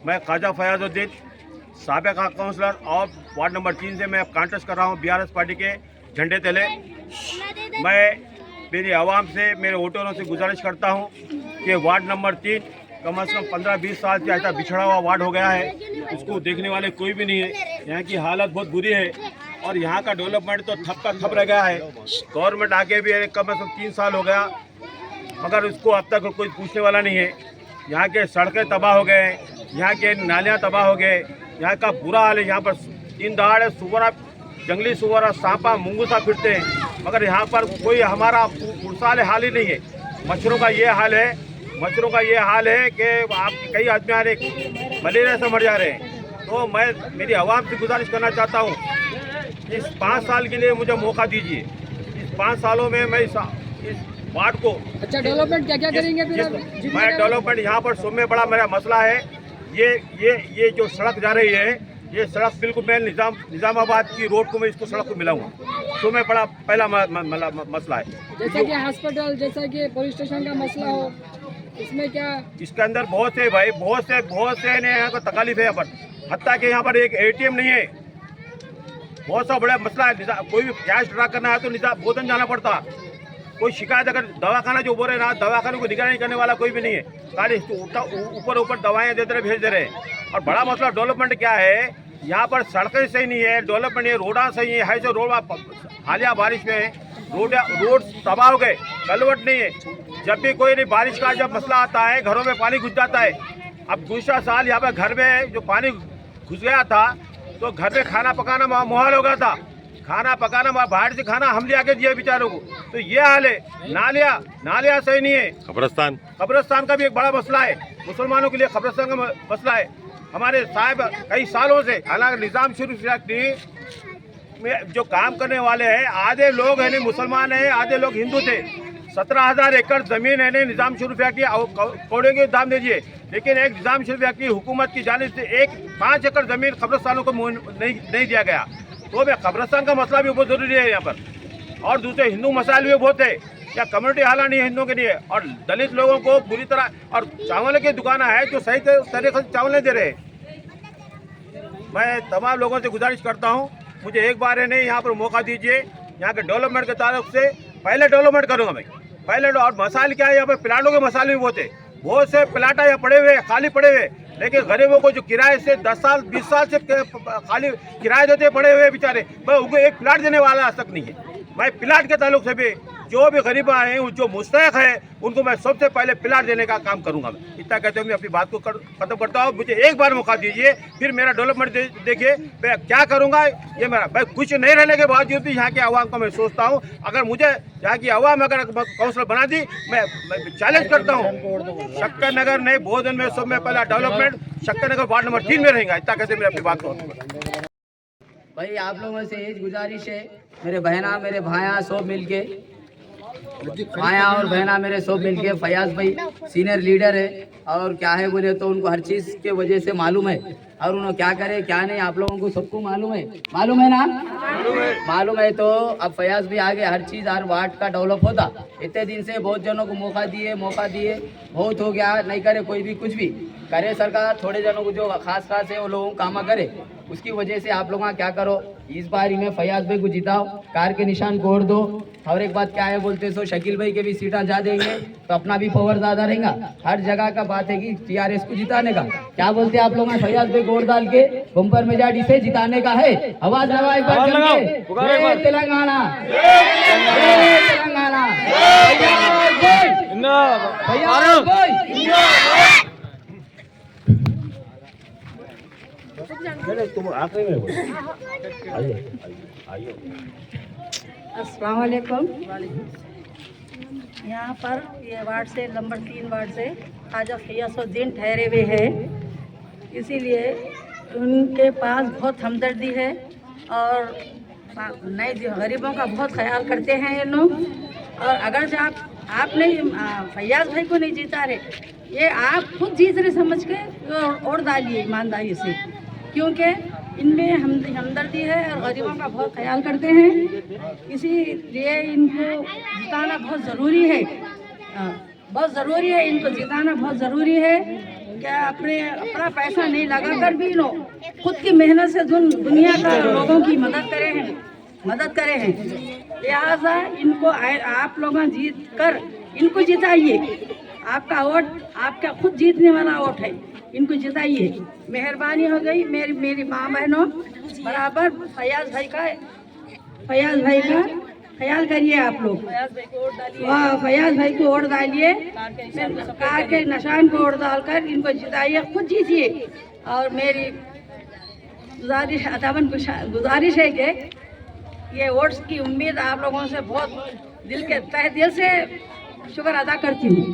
मैं ख्वाजा फयाजुद्दीन साबिक़ा काउंसलर और ward number 3 से मैं कॉन्टेस्ट कर रहा हूँ बीआरएस पार्टी के झंडे तले। मैं मेरी आवाम से, मेरे वोटरों से गुजारिश करता हूँ कि वार्ड नंबर 3 कम से कम 15-20 साल से ऐसा बिछड़ा हुआ वार्ड हो गया है, उसको देखने वाले कोई भी नहीं है। यहाँ की हालत बहुत बुरी है और यहाँ का डेवलपमेंट तो ठप का ठप रह गया है। गवर्नमेंट आके भी कम से कम 3 साल हो गया, मगर उसको अब तक कोई पूछने वाला नहीं है। यहाँ के सड़कें तबाह हो गए, यहाँ के नालियाँ तबाह हो गए, यहाँ का बुरा हाल है। यहाँ पर दिन दहाड़े सुवरा, जंगली सुवरा, सांपा, मुंगूसा फिरते हैं, मगर यहाँ पर कोई हमारा पुरसाल हाल ही नहीं है। मच्छरों का ये हाल है, मच्छरों का ये हाल है कि आप कई आदमी आ रहे मलेरिया से मर जा रहे हैं। तो मैं मेरी आवाम से गुजारिश करना चाहता हूँ, इस 5 साल के लिए मुझे मौका दीजिए। इस 5 सालों में मैं इस वार्ड को अच्छा डेवलपमेंट क्या करेंगे फिर? मैं डेवलपमेंट यहाँ पर सबसे बड़ा मेरा मसला है ये जो सड़क जा रही है, ये सड़क बिल्कुल मैं निजामाबाद की रोड को मैं इसको सड़क को मिलाऊंगा, तो मैं बड़ा पहला मसला है। जैसा कि हॉस्पिटल, जैसा कि पुलिस स्टेशन का मसला हो, इसमें क्या? इसके अंदर बहुत से भाई, बहुत से यहाँ को तकलीफ है। यहाँ पर हत्या के यहाँ पर एक ATM नहीं है, बहुत सा बड़ा मसला है। कोई भी कैश ड्रा करना है तो बोधन जाना पड़ता। कोई शिकायत अगर दवाखाना जो बोल रहे ना, दवाखाने को निगरानी करने वाला कोई भी नहीं है, खाली ऊपर दवाएं देते रहे, भेज दे रहे हैं। और बड़ा मसला डेवलपमेंट क्या है, यहाँ पर सड़कें सही नहीं है, डेवलपमेंट है, रोडा सही है जो रोड हालिया बारिश में रोड तबाह हो गए, कलवट नहीं है। जब भी कोई नहीं बारिश का जब मसला आता है, घरों में पानी घुस जाता है। अब दूसरा साल यहाँ पर घर में जो पानी घुस गया था तो घर में खाना पकाना मुहाल हो गया था। खाना पकाना बाहर से खाना हम ले आके दिए बेचारों को, तो ये हाल है। नालिया सही नहीं है। कब्रिस्तान का भी एक बड़ा मसला है, मुसलमानों के लिए कब्रिस्तान का मसला है। हमारे साहब कई सालों से, हालांकि निज़ाम शरीफ में जो काम करने वाले हैं, आधे लोग है नहीं मुसलमान है, आधे लोग हिंदू थे। 17,000 एकड़ जमीन है नहीं निज़ाम शरीफ की कौड़े के दाम दीजिए, लेकिन एक निज़ाम शरीफ की हुकूमत की जानिब से 5 एकड़ जमीन कब्रिस्तानों को नहीं दिया गया। तो भी कब्रिस्तान का मसला भी बहुत ज़रूरी है यहाँ पर। और दूसरे हिंदू मसाइल भी बहुत है, या कम्युनिटी हाल नहीं है हिंदुओं के लिए, और दलित लोगों को बुरी तरह। और चावल की दुकान है जो सही तरीके से चावल नहीं दे रहे। मैं तमाम लोगों से गुजारिश करता हूँ, मुझे एक बार है नहीं यहाँ पर मौका दीजिए। यहाँ के डेवलपमेंट के ताल्लुक से पहले डेवलपमेंट करूँगा मैं पहले। और मसाइल क्या है, यहाँ पर प्लाटों के मसाले भी बहुत से प्लाट यहाँ पड़े हुए, खाली पड़े हुए, लेकिन गरीबों को जो किराए से 10 साल 20 साल से खाली किराए देते पड़े हुए बेचारे, मैं उनको एक प्लाट देने वाला आज तक नहीं है। मैं प्लाट के ताल्लुक से भी जो भी गरीब हैं, जो मुस्तहक है, उनको मैं सबसे पहले प्लाट देने का काम करूंगा। मैं इतना कहते हुए मैं अपनी बात को खत्म करता हूँ। मुझे एक बार मौका दीजिए, फिर मेरा डेवलपमेंट देखिए मैं क्या करूंगा। ये मेरा मैं कुछ नहीं रहने के बावजूद भी यहाँ के आवाम को मैं सोचता हूँ, अगर मुझे यहाँ की आवाम अगर काउंसिलर बना दी, मैं चैलेंज करता हूँ, शक्कर नगर नहीं बोधन में सब में पहला डेवलपमेंट शक्कर नगर वार्ड नंबर 3 में रहेगा। इतना कहते मैं अपनी बात को। भाई आप लोगों से यही गुजारिश है, मेरे बहना मेरे भाया सब मिलके, भाया और बहना मेरे सब मिलके, फयाज भाई सीनियर लीडर है, और क्या है बोले तो उनको हर चीज़ के वजह से मालूम है, और उन्होंने क्या करे क्या नहीं आप लोगों को सबको मालूम है ना? मालूम है। तो अब फयाज भी आगे हर चीज़ हर वार्ड का डेवलप होता। इतने दिन से बहुत जनों को मौका दिए बहुत हो गया, नहीं करे कोई भी कुछ भी करे सरकार। थोड़े जनों को जो खास है वो लोगों को कामा करे, उसकी वजह से आप लोग क्या करो, इस बारी में फयाज भाई को जिताओ, कार के निशान को और दो। और एक बात क्या है बोलते सो शकील भाई के भी सीटा जा देंगे तो अपना भी पावर ज़्यादा रहेगा। हर जगह का बात है कि TRS को जिताने का। क्या बोलते हैं आप लोग? फयाज भाई को डाल के बम्पर मेजॉरिटी से जिताने का है। आवाज लगाओ एक बार जय तेलंगाना, तेलंगाना। तुम आखिरी में अस्सलाम वालेकुम। यहाँ पर ये वार्ड से नंबर 3 वार्ड से ख्वाजा फयाजुद्दीन ठहरे हुए हैं, इसीलिए उनके पास बहुत हमदर्दी है और नए गरीबों का बहुत ख्याल करते हैं ये लोग। और अगर जो आप नहीं फयाज भाई को नहीं जीता रहे, ये आप खुद जीत रहे समझ के और डालिए ईमानदारी से, क्योंकि इनमें हमदर्दी है और गरीबों का बहुत ख्याल करते हैं। इसीलिए इनको जिताना बहुत ज़रूरी है, बहुत ज़रूरी है, इनको जिताना बहुत ज़रूरी है। क्या अपना पैसा नहीं लगा कर भी लो खुद की मेहनत से दुनिया का लोगों की मदद करे हैं। लिहाजा इनको आप लोग जीत कर इनको जिताइए। आपका वोट आपका खुद जीतने वाला वोट है, इनको जिताइए। मेहरबानी हो गई मेरी माँ बहनों, बराबर फयाज भाई का ख्याल करिए आप लोग। फयाज भाई को वोट डालिए, कार के निशान को वोट डालकर इनको जिताइए, खुद जीतिए। और मेरी गुजारिश है कि ये वोट्स की उम्मीद आप लोगों से बहुत दिल के तहे दिल से शुक्र अदा करती हूँ।